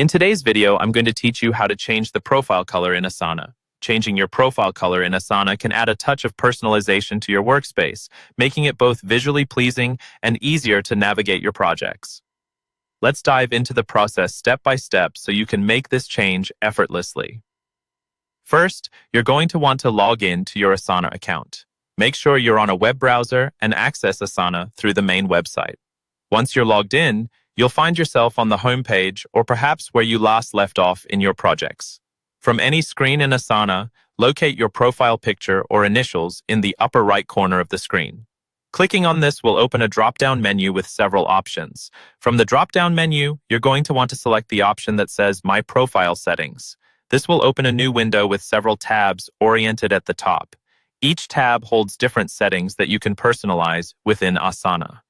In today's video, I'm going to teach you how to change the profile color in Asana. Changing your profile color in Asana can add a touch of personalization to your workspace, making it both visually pleasing and easier to navigate your projects. Let's dive into the process step by step so you can make this change effortlessly. First, you're going to want to log in to your Asana account. Make sure you're on a web browser and access Asana through the main website. Once you're logged in, you'll find yourself on the home page or perhaps where you last left off in your projects. From any screen in Asana, locate your profile picture or initials in the upper right corner of the screen. Clicking on this will open a drop-down menu with several options. From the drop-down menu, you're going to want to select the option that says My Profile Settings. This will open a new window with several tabs oriented at the top. Each tab holds different settings that you can personalize within Asana.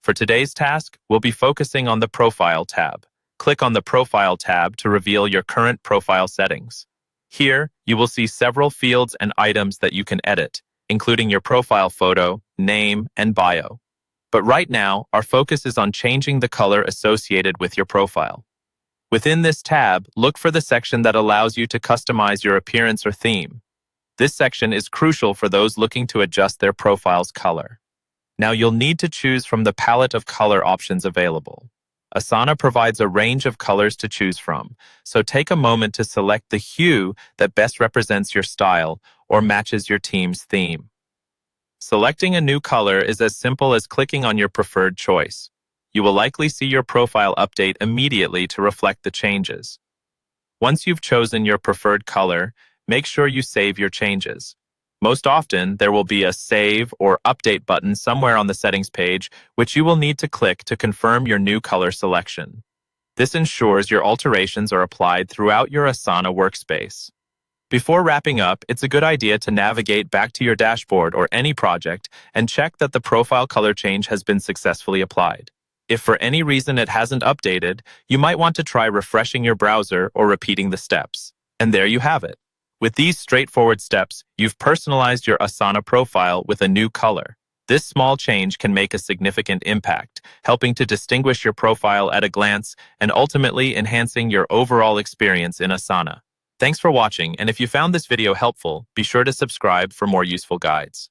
For today's task, we'll be focusing on the Profile tab. Click on the Profile tab to reveal your current profile settings. Here, you will see several fields and items that you can edit, including your profile photo, name, and bio. But right now, our focus is on changing the color associated with your profile. Within this tab, look for the section that allows you to customize your appearance or theme. This section is crucial for those looking to adjust their profile's color. Now you'll need to choose from the palette of color options available. Asana provides a range of colors to choose from, so take a moment to select the hue that best represents your style or matches your team's theme. Selecting a new color is as simple as clicking on your preferred choice. You will likely see your profile update immediately to reflect the changes. Once you've chosen your preferred color, make sure you save your changes. Most often, there will be a Save or Update button somewhere on the settings page, which you will need to click to confirm your new color selection. This ensures your alterations are applied throughout your Asana workspace. Before wrapping up, it's a good idea to navigate back to your dashboard or any project and check that the profile color change has been successfully applied. If for any reason it hasn't updated, you might want to try refreshing your browser or repeating the steps. And there you have it. With these straightforward steps, you've personalized your Asana profile with a new color. This small change can make a significant impact, helping to distinguish your profile at a glance and ultimately enhancing your overall experience in Asana. Thanks for watching, and if you found this video helpful, be sure to subscribe for more useful guides.